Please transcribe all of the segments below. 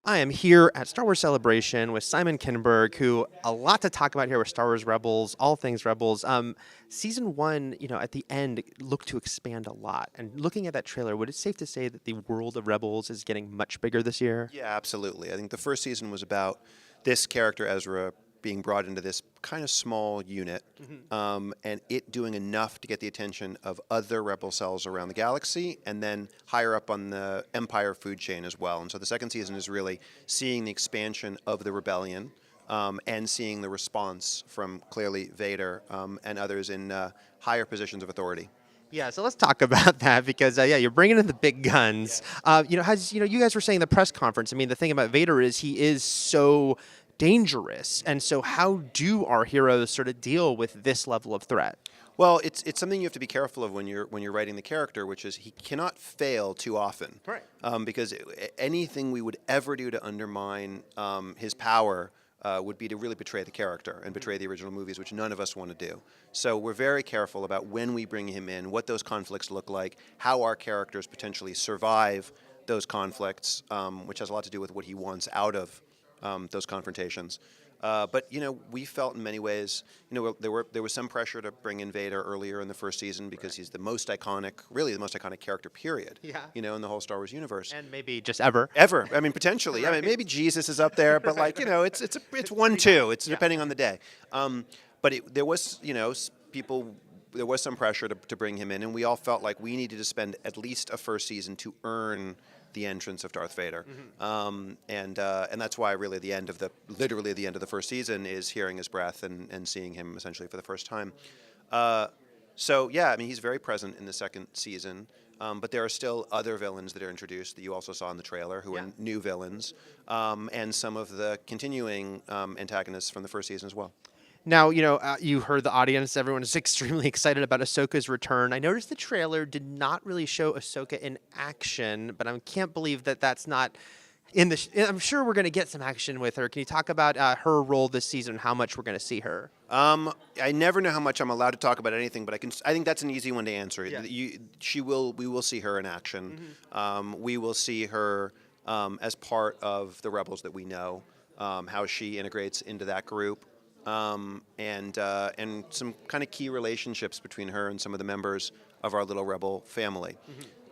I am here at Star Wars Celebration with Simon Kinberg, who a lot to talk about here with Star Wars Rebels, all things Rebels. Season one, at the end looked to expand a lot. And looking at that trailer, would it safe to say that the world of Rebels is getting much bigger this year? Yeah, absolutely. I think the first season was about this character, Ezra, being brought into this kind of small unit, and it doing enough to get the attention of other rebel cells around the galaxy, and then higher up on the Empire food chain as well. And so the second season is really seeing the expansion of the rebellion, and seeing the response from clearly Vader and others in higher positions of authority. Yeah, so let's talk about that because you're bringing in the big guns. You guys were saying in the press conference. I mean, the thing about Vader is he is so dangerous, and so how do our heroes sort of deal with this level of threat? Well, it's something you have to be careful of when you're writing the character, which is he cannot fail too often, Right. Because anything we would ever do to undermine his power would be to really betray the character and betray the original movies, which none of us want to do. So we're very careful about when we bring him in, what those conflicts look like, how our characters potentially survive those conflicts, which has a lot to do with what he wants out of those confrontations. But we felt in many ways, there was some pressure to bring in Vader earlier in the first season because he's the most iconic, really the most iconic character, period. Yeah. In the whole Star Wars universe. And maybe just ever. Ever. I mean, potentially. Right. I mean, maybe Jesus is up there, but it's 1-2. It's depending on the day. But there was, there was some pressure to bring him in, and we all felt like we needed to spend at least a first season to earn the entrance of Darth Vader, and that's why really literally the end of the first season is hearing his breath and seeing him essentially for the first time. So yeah, I mean he's very present in the second season, but there are still other villains that are introduced that you also saw in the trailer who are new villains, and some of the continuing antagonists from the first season as well. Now, you heard the audience. Everyone is extremely excited about Ahsoka's return. I noticed the trailer did not really show Ahsoka in action, but I can't believe that that's not in the... I'm sure we're going to get some action with her. Can you talk about her role this season and how much we're going to see her? I never know how much I'm allowed to talk about anything, but I think that's an easy one to answer. Yeah. We will see her in action. We will see her as part of the Rebels that we know, how she integrates into that group. And some kind of key relationships between her and some of the members of our little rebel family.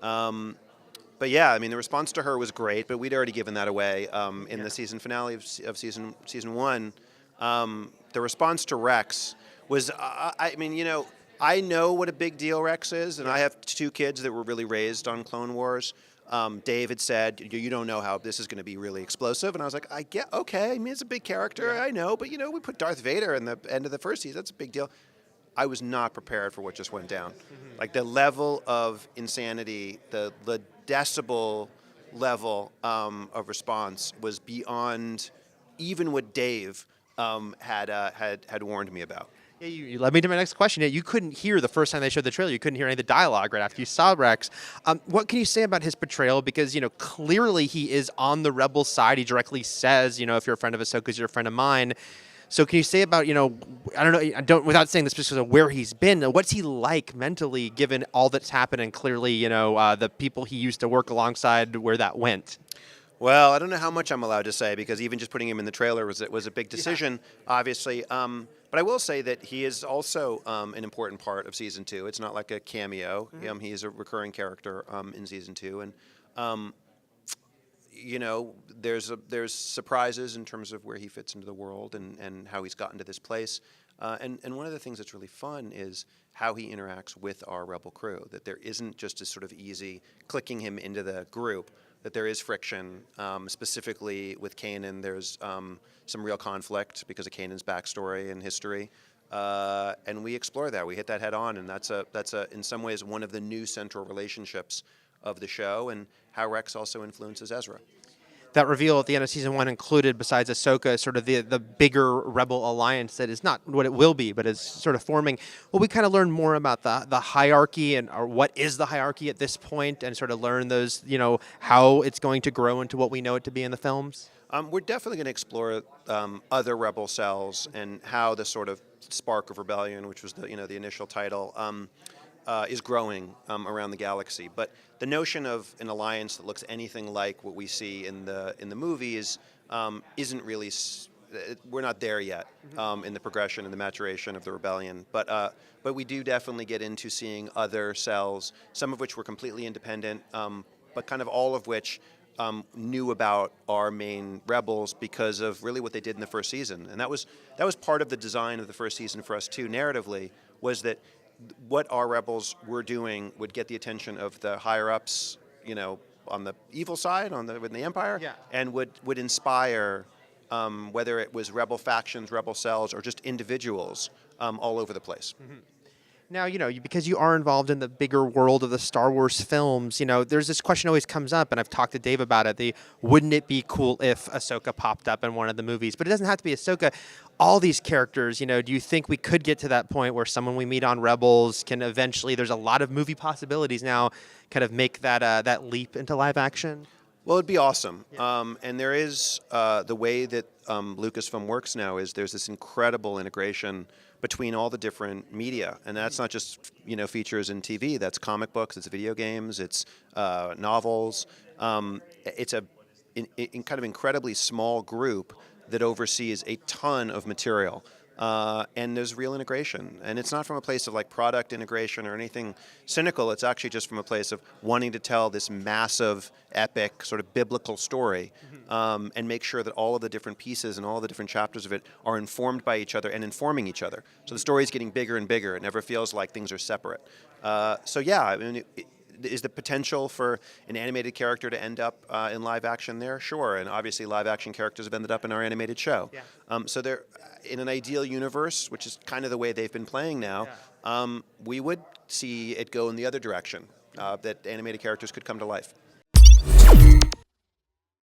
But yeah, I mean, the response to her was great, but we'd already given that away in the season finale of season one. The response to Rex was, I know what a big deal Rex is, and I have two kids that were really raised on Clone Wars. Dave had said, you don't know how this is going to be really explosive. And I was like, I get, okay, I mean, it's a big character, I know. But, we put Darth Vader in the end of the first season. That's a big deal. I was not prepared for what just went down. Like the level of insanity, the decibel level of response was beyond even what Dave had warned me about. Yeah, you led me to my next question. Yeah, you couldn't hear the first time they showed the trailer. You couldn't hear any of the dialogue right after you saw Rex. What can you say about his portrayal? Because, clearly he is on the rebel side. He directly says, if you're a friend of Ahsoka's, you're a friend of mine. So can you say about, I don't know, without saying the specifics of where he's been, what's he like mentally given all that's happened and clearly, the people he used to work alongside, where that went? Well, I don't know how much I'm allowed to say because even just putting him in the trailer was a big decision, obviously. But I will say that he is also an important part of season two. It's not like a cameo. He is a recurring character in season two, and there's surprises in terms of where he fits into the world and how he's gotten to this place. And one of the things that's really fun is how he interacts with our rebel crew. That there isn't just a sort of easy clicking him into the group. That there is friction, specifically with Kanan. There's some real conflict because of Kanan's backstory and history, and we explore that. We hit that head on, and that's in some ways one of the new central relationships of the show, and how Rex also influences Ezra. That reveal at the end of season one included, besides Ahsoka, sort of the bigger rebel alliance that is not what it will be, but is sort of forming. Will we kind of learn more about the hierarchy or what is the hierarchy at this point, and sort of learn those, how it's going to grow into what we know it to be in the films? We're definitely going to explore other rebel cells and how the sort of spark of rebellion, which was the initial title, is growing around the galaxy. But the notion of an alliance that looks anything like what we see in the movies isn't really. We're not there yet in the progression and the maturation of the rebellion. But we do definitely get into seeing other cells, some of which were completely independent, but kind of all of which knew about our main rebels because of really what they did in the first season. And that was part of the design of the first season for us too, narratively, was that what our rebels were doing would get the attention of the higher ups, on the evil side, in the Empire, Yeah. and would inspire, whether it was rebel factions, rebel cells, or just individuals all over the place. Now, because you are involved in the bigger world of the Star Wars films, there's this question always comes up, and I've talked to Dave about it. Wouldn't it be cool if Ahsoka popped up in one of the movies? But it doesn't have to be Ahsoka. All these characters, do you think we could get to that point where someone we meet on Rebels can eventually, there's a lot of movie possibilities now, kind of make that leap into live action? Well, it'd be awesome. Yeah. And there is the way that Lucasfilm works now is there's this incredible integration between all the different media, and that's not just features in TV. That's comic books, it's video games, it's novels. It's a kind of incredibly small group that oversees a ton of material. And there's real integration. And it's not from a place of like product integration or anything cynical. It's actually just from a place of wanting to tell this massive, epic, sort of biblical story and make sure that all of the different pieces and all the different chapters of it are informed by each other and informing each other. So the story is getting bigger and bigger. It never feels like things are separate. So yeah, I mean, is the potential for an animated character to end up in live action there? Sure, and obviously live action characters have ended up in our animated show. Yeah. So they're in an ideal universe, which is kind of the way they've been playing now. We would see it go in the other direction, that animated characters could come to life.